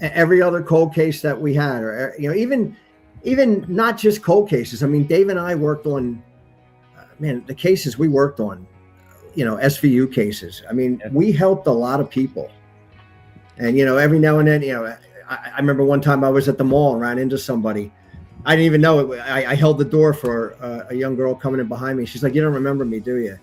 every other cold case that we had, or even not just cold cases. I mean, Dave and I worked on, man, the cases we worked on, SVU cases. I mean, we helped a lot of people. And, every now and then, I remember one time I was at the mall and ran into somebody. I didn't even know it. I held the door for a young girl coming in behind me. She's like, "You don't remember me, do you?"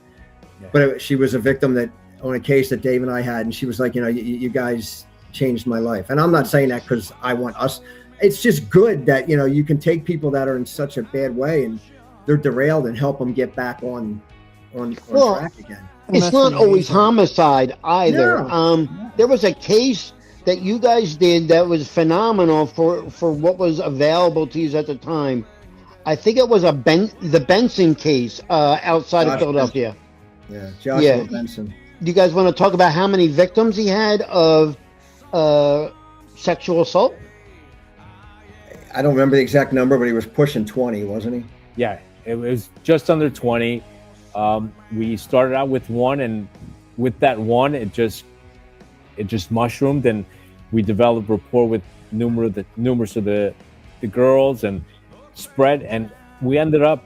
Yeah. But she was a victim on a case that Dave and I had. And she was like, you guys changed my life. And I'm not saying that because I want us. It's just good that, you can take people that are in such a bad way and they're derailed and help them get back on track again. It's not always homicide either. No. There was a case that you guys did that was phenomenal for what was available to you at the time. I think it was the Benson case outside of Philadelphia. Yeah, Joshua Benson. Do you guys want to talk about how many victims he had of sexual assault? I don't remember the exact number, but he was pushing 20, wasn't he? Yeah, it was just under 20. We started out with one, and with that one, it just mushroomed, and we developed rapport with numerous of the girls, and spread, and we ended up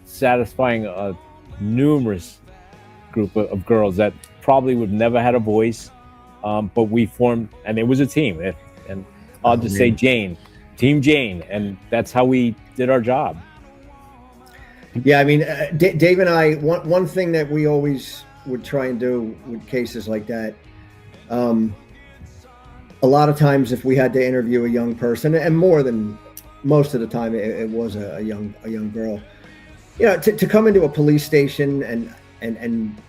satisfying a numerous group of girls that probably would never had a voice, but we formed, and it was a team, and I'll just say Team Jane, and that's how we did our job. Yeah, I mean, Dave and I, one thing that we always would try and do with cases like that, a lot of times if we had to interview a young person, and more than most of the time it was a young girl, to come into a police station and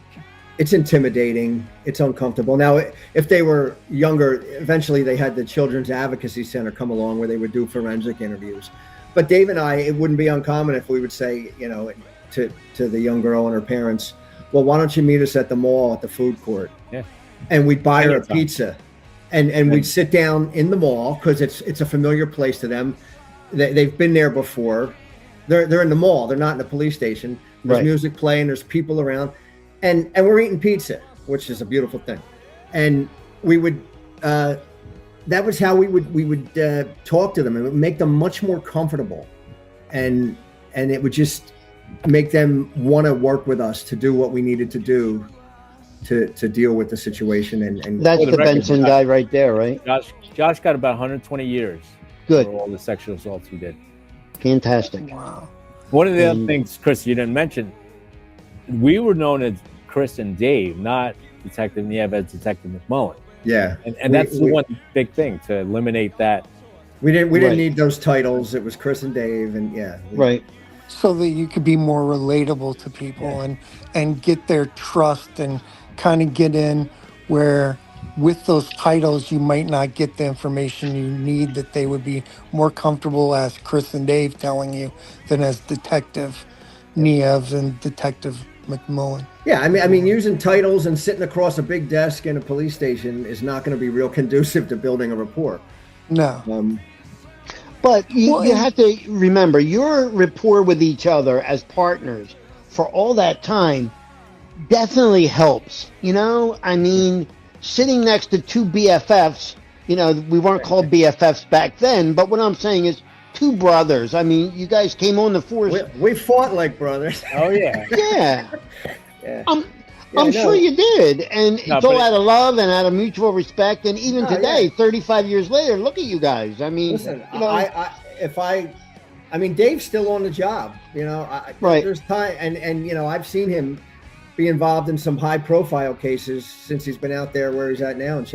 it's intimidating, it's uncomfortable. Now, if they were younger, eventually they had the Children's Advocacy Center come along where they would do forensic interviews. But Dave and I, it wouldn't be uncommon if we would say, to the young girl and her parents, well, why don't you meet us at the mall at the food court? Yeah. And we'd buy her a pizza, and we'd sit down in the mall because it's a familiar place to them. They've been there before. They're in the mall. They're not in the police station. There's music playing. There's people around, and we're eating pizza, which is a beautiful thing. And we would. That was how we would talk to them, and it would make them much more comfortable, and it would just make them want to work with us to do what we needed to do to deal with the situation. And that's the Benson guy right there, right? Josh got about 120 years. Good. For all the sexual assaults he did. Fantastic. Wow. One of the other things, Chris, you didn't mention, we were known as Chris and Dave, not Detective Nieves, Detective McMullen. Yeah, and that's the one big thing to eliminate that. We didn't need those titles. It was Chris and Dave, and right. So that you could be more relatable to people and get their trust and kind of get in where with those titles you might not get the information you need, that they would be more comfortable as Chris and Dave telling you than as Detective Nieves and Detective McMullen. Yeah, I mean, using titles and sitting across a big desk in a police station is not going to be real conducive to building a rapport. No. But you have to remember, your rapport with each other as partners for all that time definitely helps. I mean, sitting next to two BFFs, we weren't called BFFs back then, but what I'm saying is two brothers. I mean, you guys came on the force. We fought like brothers. Oh, yeah. Yeah. Yeah. I'm sure you did. And it's all out of love and out of mutual respect. And even today, 35 years later, look at you guys. I mean, listen, I mean, Dave's still on the job, right. There's time. And I've seen him be involved in some high profile cases since he's been out there where he's at now.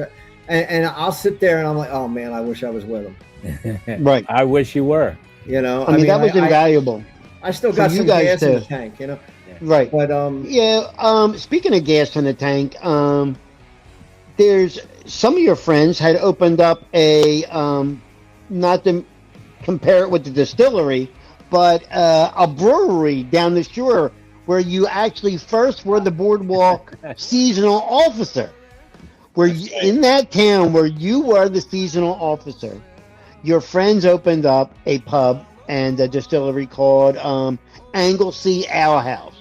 And I'll sit there and I'm like, oh man, I wish I was with him. Right. I wish you were. I mean, that was invaluable. I still got some gas in the tank, Right. But speaking of gas in the tank, there's some of your friends had opened up a not to compare it with the distillery, but a brewery down the shore where you actually first were the boardwalk seasonal officer. Where in that town where you were the seasonal officer, your friends opened up a pub and a distillery called Anglesey Ale House.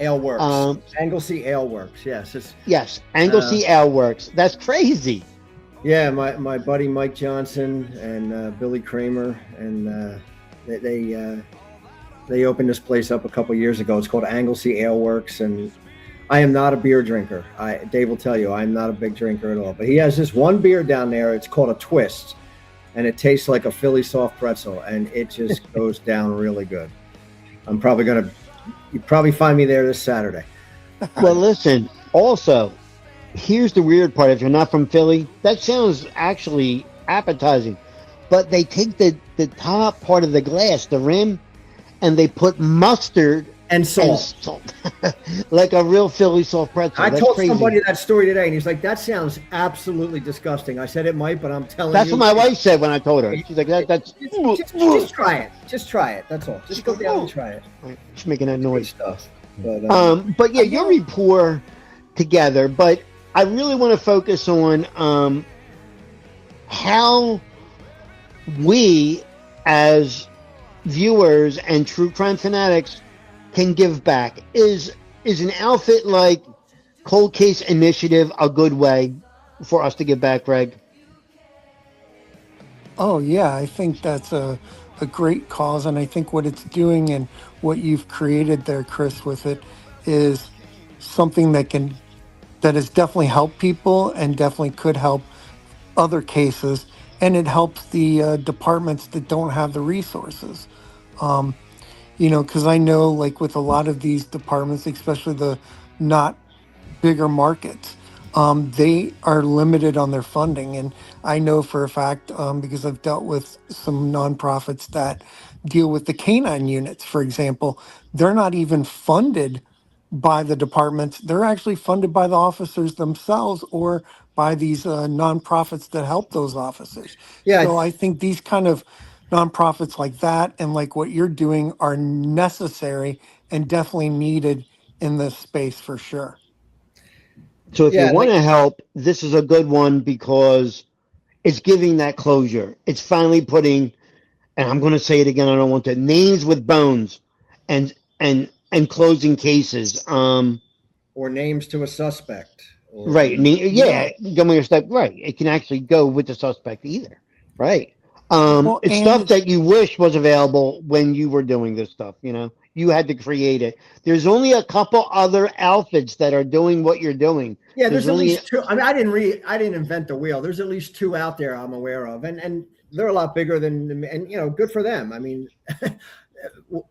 Ale Works. Anglesey Ale Works, yes. Yes, Anglesey Ale Works. That's crazy. Yeah, my buddy Mike Johnson and Billy Kramer, and they they opened this place up a couple years ago. It's called Anglesey Ale Works, and I am not a beer drinker. Dave will tell you I'm not a big drinker at all. But he has this one beer down there. It's called a Twist, and it tastes like a Philly soft pretzel, and it just goes down really good. I'm probably gonna you probably find me there this Saturday. Well, listen. Also, here's the weird part. If you're not from Philly, that sounds actually appetizing. But they take the top part of the glass, the rim, and they put mustard And and salt. salt, like a real Philly soft pretzel. I That's told crazy. somebody that story today, and he's like, "That sounds absolutely disgusting." I said it might, but I'm telling That's you, what my wife said when I told her. She's like, that's just try it. Just try it. That's all. Just go down and try it. she's making that Good noise. stuff. But But yeah, your rapport together. But I really want to focus on how we, as viewers and true crime fanatics, can give back. Is an outfit like Cold Case Initiative a good way for us to give back, Greg? Oh yeah, I think that's a great cause, and I think what it's doing and what you've created there, Chris, with it is something that has definitely helped people and definitely could help other cases, and it helps the departments that don't have the resources. Because I know, like with a lot of these departments, especially the not bigger markets, they are limited on their funding. And I know for a fact, because I've dealt with some nonprofits that deal with the canine units, for example, they're not even funded by the departments. They're actually funded by the officers themselves or by these nonprofits that help those officers. yeah, So I think these kind of nonprofits like that and like what you're doing are necessary and definitely needed in this space for sure. So if you yeah, want like to help, this is a good one because it's giving that closure. It's finally putting, and I'm going to say it again. I don't want to names with bones, and closing cases. or names to a suspect, or Right. Yeah. Going a step. Right. It can actually go with the suspect either. Right. Well, It's and stuff it's that you wish was available when you were doing this stuff. You had to create it. There's only a couple other outfits that are doing what you're doing. yeah. There's There's at only least two. I mean, I didn't invent the wheel. There's at least two out there I'm aware of, and they're a lot bigger than, and good for them. I mean,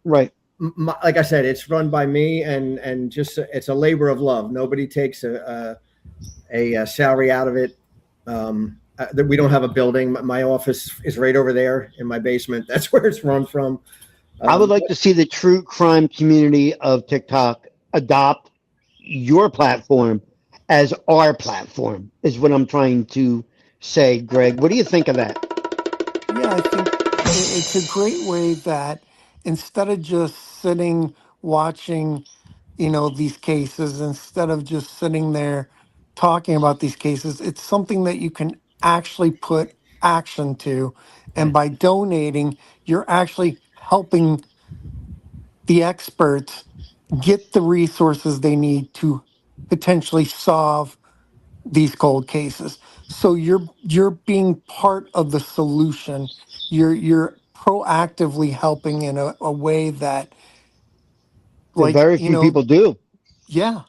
right. like I said, it's run by me, and just it's a labor of love. Nobody takes a salary out of it. We don't have a building. My office is right over there in my basement. That's where it's run from. I would Um, like to see the true crime community of TikTok adopt your platform as our platform, is what I'm trying to say, Greg. What do you think of that? yeah, I think it's a great way that instead of just sitting watching, these cases, instead of just sitting there talking about these cases, it's something that you can actually put action to. And by donating, you're actually helping the experts get the resources they need to potentially solve these cold cases. So you're being part of the solution. You're proactively helping in a way that, The like, very few people do, yeah.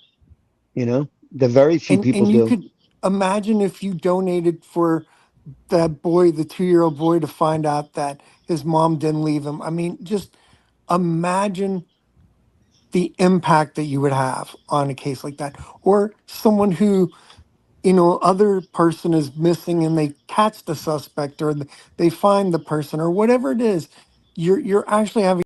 the very few people And you do. could imagine if you donated for that boy, the 2-year-old boy, to find out that his mom didn't leave him. I mean, just imagine the impact that you would have on a case like that. Or someone who, other person is missing and they catch the suspect or they find the person or whatever it is. You're actually having